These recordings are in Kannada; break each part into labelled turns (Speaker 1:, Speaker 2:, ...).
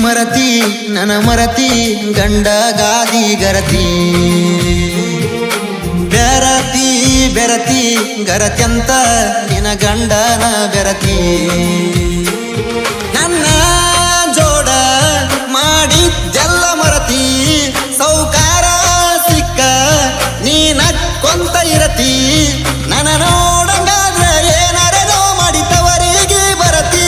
Speaker 1: ಮರತಿ ನನ ಮರತಿ ಗಂಡ ಗಾದಿ ಗರತಿ ಬೆರತಿ ಬೆರತಿ ಗರತ್ಯಂತ ನಿನ ಗಂಡನ ಬೆರತಿ ನನ್ನ ಜೋಡ ಮಾಡಿದ್ದೆಲ್ಲ ಮರತಿ ಸೌಕಾರ ಸಿಕ್ಕ ನೀನ ಕೊಂತ ಇರತಿ ನನ್ನ ನೋಡಂಗಾದ್ರೆ ಏನಾರೇನೋ ಮಾಡಿದವರಿಗೆ ಬರತಿ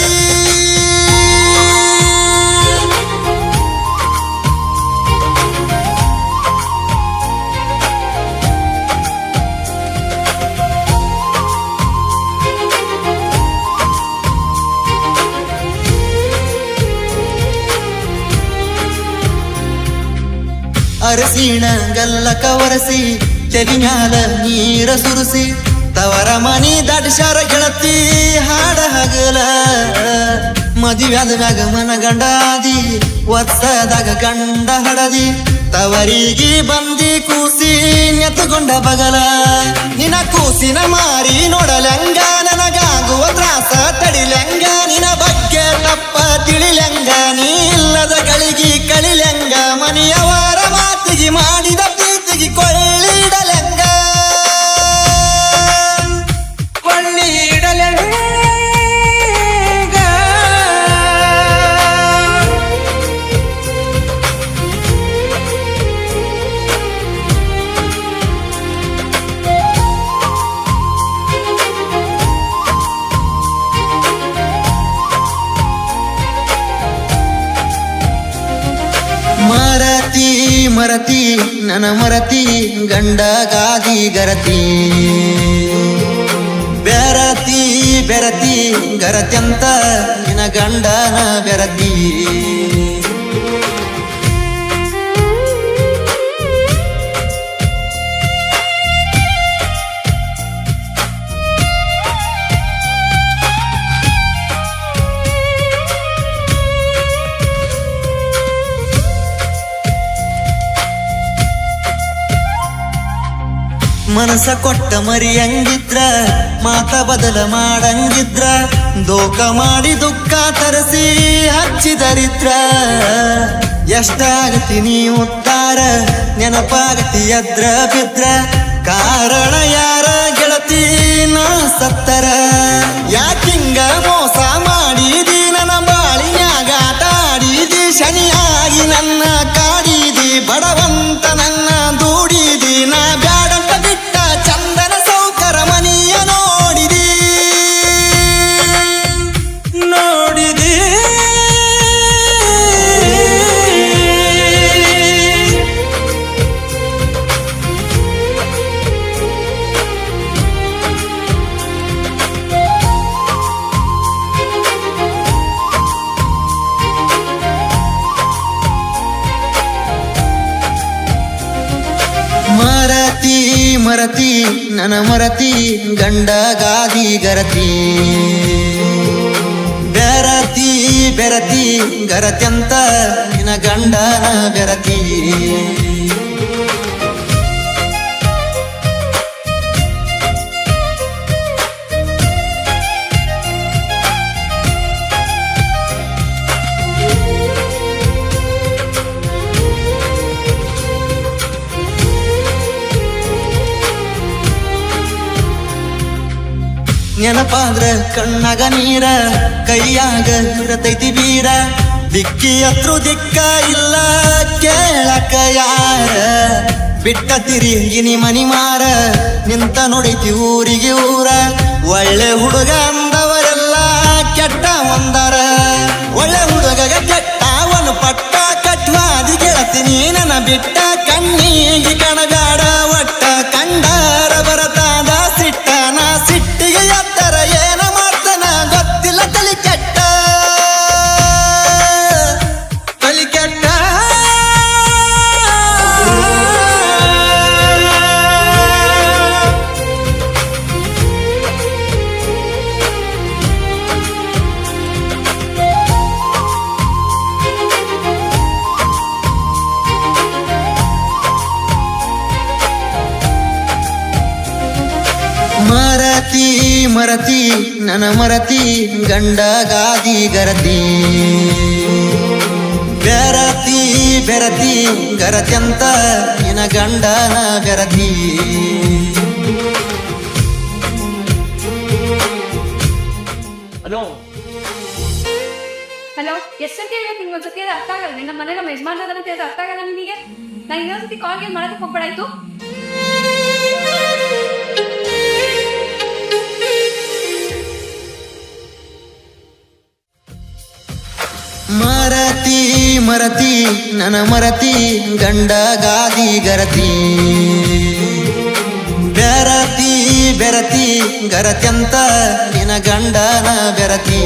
Speaker 1: ಅರಸಿಣ ಗಲ್ಲಕ ಒರಸಿ ತೆಲಿಮ್ಯಾಲ ನೀರ ಸುರಿಸಿ ತವರ ಮನಿ ದಾಟಿಸಾರ ಗೆಳತಿ ಹಾಡ ಹಗಲ ಮದುವ್ಯಾದ ಮ್ಯಾಗ ಮನ ಗಂಡಾದಿ ವರ್ಷದಾಗ ಗಂಡ ಹಡದಿ ತವರಿಗೆ ಬಂದಿ ಕೂಸಿ ನೆತ್ತುಕೊಂಡ ಬಗಲ ನಿನ ಕೂಸಿನ ಮಾರಿ ನೋಡಲೆಂಗ ನನಗಾಗುವ ತ್ರಾಸ ತಡಿಲೆಂಗ ನಿನ ಬಗ್ಗೆ ತಪ್ಪ ತಿಳಿಲೆಂಗ ನೀ ಇಲ್ಲದ ಗಳಿಗೆ ಕಳಿಲೆಂಗ ಮನೆಯವರ ಮಾತಿಗೆ ಮಾಡಿದ ಪ್ರೀತಿಗೆ ಕೊಳ್ಳಿಡಲೆಂಗ ಕೊಳ್ಳಿಡಲೆಂಗ ಮರತಿ ಮರತಿ ನನ ಮರತಿ ಗಂಡ ಗಾದಿ ಗರತಿ ಬೆರತಿ ಬೆರತಿ ಗರತ್ಯಂತ ನಿನ ಗಂಡನ ಬೆರತಿ ಮನಸ ಕೊಟ್ಟ ಮರಿಯಂಗಿದ್ರ ಮಾತ ಬದಲ ಮಾಡಂಗಿದ್ರ ದೋಖ ಮಾಡಿ ದುಃಖ ತರಸಿ ಹಚ್ಚಿದರಿದ್ರ ಎಷ್ಟಾಗತಿ ನೀ ಉತ್ತಾರ ನೆನಪಾಗತಿ ಎದ್ರ ಬಿದ್ರ ಕಾರಣ ಯಾರ ಗೆಳತಿ ನಾ ಸತ್ತರ ಯಾಕಿಂಗ ಮೋಸ ಮಾಡಿದಿ ನನ್ನ ಬಾಳಿನ್ಯಾಗ ಆಟ ಆಡಿದಿ ಶನಿಯಾಗಿ ನನ್ನ ಕಾಡಿದಿ ಬಡವಂತ ನನ್ನ ದೂಡಿದಿ ನಾ ಬ್ಯಾಡಂತ ಬಿಟ್ಟ ಚಂದನ ಸೌಕರ ಮನಿಯ ನೋಡಿದಿ ನೋಡಿದಿ ಮರತಿ ಮರತಿ ನನ ಮರತಿ ಗಂಡ ಗಾದಿ ಗರತಿ ಬೆರತಿ ಬೆರತಿ ಗರತ್ಯಂತ ನಿನ ಗಂಡನ ಬೆರತಿ ನೆನಪಾದ್ರ ಕಣ್ಣಾಗ ನೀರ ಕೈಯಾಗ ಇರತೈತಿ ಬೀರ ದಿಕ್ಕಿ ಹತ್ರು ದಿಕ್ಕ ಇಲ್ಲ ಕೇಳಕ ಯಾರ ಬಿಟ್ಟ ತಿರುಗಿನಿ ಮನಿ ಮಾರ ನಿಂತ ನೋಡೈತಿ ಊರಿಗೆ ಊರ ಒಳ್ಳೆ ಹುಡುಗ ಅಂದವರೆಲ್ಲ ಕೆಟ್ಟ ಒಂದರ ಒಳ್ಳೆ ಹುಡುಗಗ ಕೆಟ್ಟವನು ಪಟ್ಟ ಕಟ್ವಾದಿ ಗೆಳತೀನಿ ನನ್ನ ಬಿಟ್ಟ ಕಣ್ಣಿಗೆ ಕಣಗಾಡ ಒಟ್ಟ ಕಂಡಾರ ಬರತಾದ ಸಿಟ್ಟ ನಾ ಸಿಟ್ಟಿಗೆ ಎತ್ತರ ಏನ ಮಾಡ್ತಾನ ಗೊತ್ತಿಲ್ಲ ತಲಿ ಕೆಟ್ಟ ತಲಿ ಕೆಟ್ಟ ಮರತಿ ಮರತಿ ನನ ಮರತಿ ಗಂಡ ಗಾದಿ ಗರತಿ ಬೆರತಿ ಗರತ್ಯಂತ ನಿನ ಗಂಡನ ಬೆರತಿ.
Speaker 2: ಹಲೋ
Speaker 3: ಹಲೋ, ಎಷ್ಟಂತ ಹೇಳಿ ನಿಮ್ಗೆ ಒಂದ್ಸತಿ ಅರ್ಥ ಆಗಲ್ಲ. ನಮ್ಮ ಮನೆ ನಮ್ಮ ಯಜಮಾನ್ ಅಂತ ಹೇಳಿದ್ರೆ ಅರ್ಥ ಆಗಲ್ಲ ನಿಮಗೆ. ನಾನು ಇನ್ನೊಂದ್ಸತಿ ಕಾಲ್ಗೆ ಮಾಡೋದಕ್ಕೆ ಹೋಗ್ಬೇಡಾಯ್ತು.
Speaker 1: ಮರತಿ ಮರತಿ ನನ್ನ ಮರತಿ ಗಂಡ ಗಾದಿ ಗರತಿ. ಬೆರತಿ ಬೆರತಿ ಗರತ್ಯಂತ ನಿನ ಗಂಡನ ಬೆರತಿ.